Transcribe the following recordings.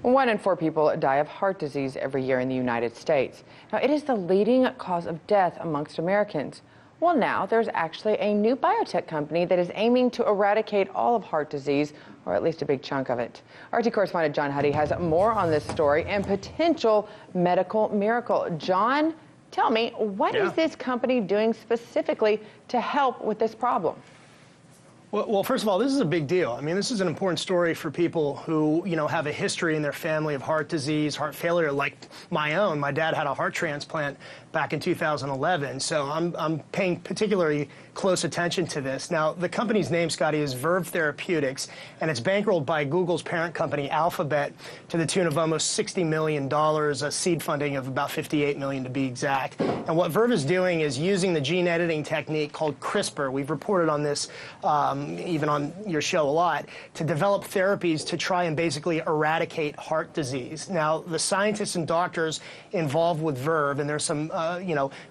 1 in 4 people die of heart disease every year in the United States. Now, it is the leading cause of death amongst Americans. Well, now there's actually a new biotech company that is aiming to eradicate all of heart disease, or at least a big chunk of it. RT correspondent John Huddy has more on this story and potential medical miracle. John, tell me, what is this company doing specifically to help with this problem? Well, first of all, this is a big deal. I mean, this is an important story for people who, have a history in their family of heart disease, heart failure, like my own. My dad had a heart transplant back in 2011, so I'm paying particularly close attention to this. Now, the company's name, Scotty, is Verve Therapeutics, and it's bankrolled by Google's parent company, Alphabet, to the tune of almost $60 million, a seed funding of about $58 million to be exact. And what Verve is doing is using the gene editing technique called CRISPR. We've reported on this even on your show a lot, to develop therapies to try and basically eradicate heart disease. Now, the scientists and doctors involved with Verve, and there's some,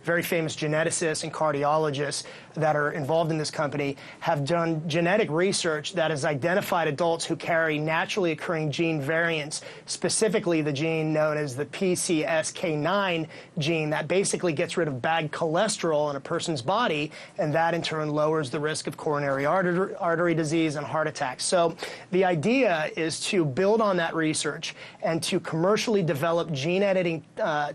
very famous geneticists and cardiologists that are involved in this company, have done genetic research that has identified adults who carry naturally occurring gene variants, specifically the gene known as the PCSK9 gene that basically gets rid of bad cholesterol in a person's body, and that in turn lowers the risk of coronary artery disease and heart attacks. So the idea is to build on that research and to commercially develop gene editing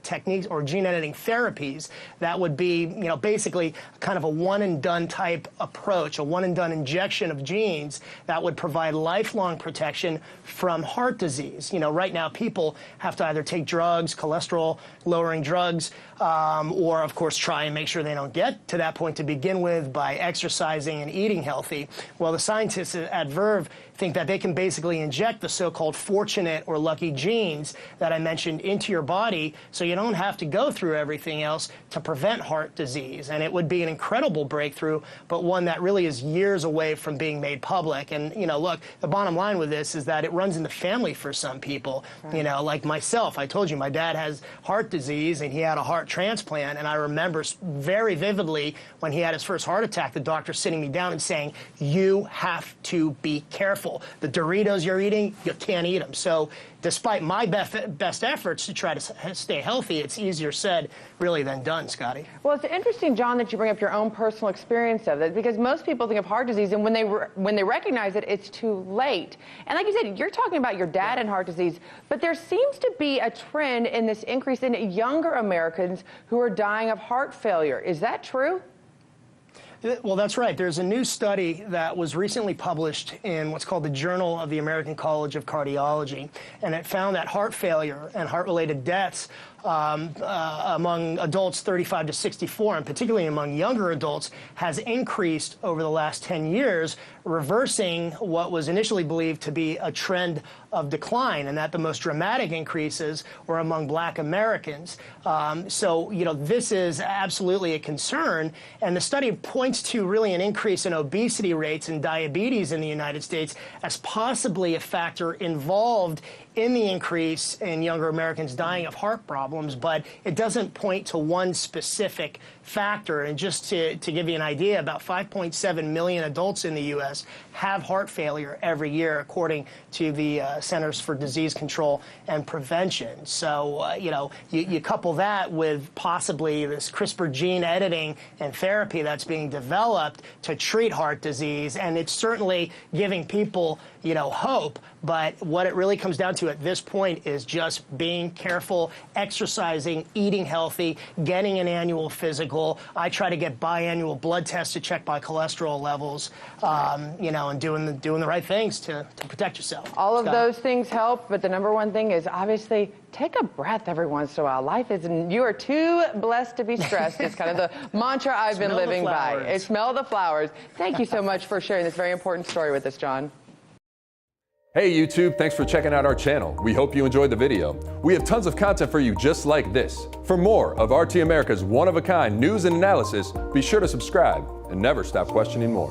techniques or gene editing therapies that would be, basically kind of a one-and-done type approach, a one-and-done injection of genes that would provide lifelong protection from heart disease. Right now people have to either take drugs, cholesterol-lowering drugs, or, of course, try and make sure they don't get to that point to begin with by exercising and eating healthy. Well, the scientists at Verve think that they can basically inject the so-called fortunate or lucky genes that I mentioned into your body so you don't have to go through everything else to prevent heart disease. And it would be an incredible breakthrough, but one that really is years away from being made public. And, look, the bottom line with this is that it runs in the family for some people. Right. Like myself, I told you my dad has heart disease and he had a heart transplant, and I remember very vividly when he had his first heart attack, the doctor sitting me down and saying, you have to be careful. The Doritos you're eating, you can't eat them. So despite my best efforts to try to stay healthy, it's easier said really than done, Scotty. Well, it's interesting, John, that you bring up your own personal experience of it, because most people think of heart disease, and when they recognize it, it's too late. And like you said, you're talking about your dad and heart disease, but there seems to be a trend in this increase in younger Americans who are dying of heart failure. Is that true? Well, that's right. There's a new study that was recently published in what's called the Journal of the American College of Cardiology, and it found that heart failure and heart-related deaths among adults 35 to 64, and particularly among younger adults, has increased over the last 10 years, reversing what was initially believed to be a trend of decline, and that the most dramatic increases were among Black Americans. So, this is absolutely a concern, and the study points to really an increase in obesity rates and diabetes in the United States as possibly a factor involved in the increase in younger Americans dying of heart problems, but it doesn't point to one specific factor. And just to give you an idea, about 5.7 million adults in the U.S. have heart failure every year, according to the Centers for Disease Control and Prevention. So, you couple that with possibly this CRISPR gene editing and therapy that's being developed to treat heart disease, and it's certainly giving people, hope. But what it really comes down to at this point is just being careful, exercising, eating healthy, getting an annual physical. I try to get biannual blood tests to check my cholesterol levels, and doing the right things to protect yourself. All of those things help, but the number one thing is obviously take a breath every once in a while. Life is, you are too blessed to be stressed. It's kind of the mantra I've been living by. Smell the flowers. Thank you so much for sharing this very important story with us, John. Hey YouTube, thanks for checking out our channel. We hope you enjoyed the video. We have tons of content for you just like this. For more of RT America's one-of-a-kind news and analysis, be sure to subscribe and never stop questioning more.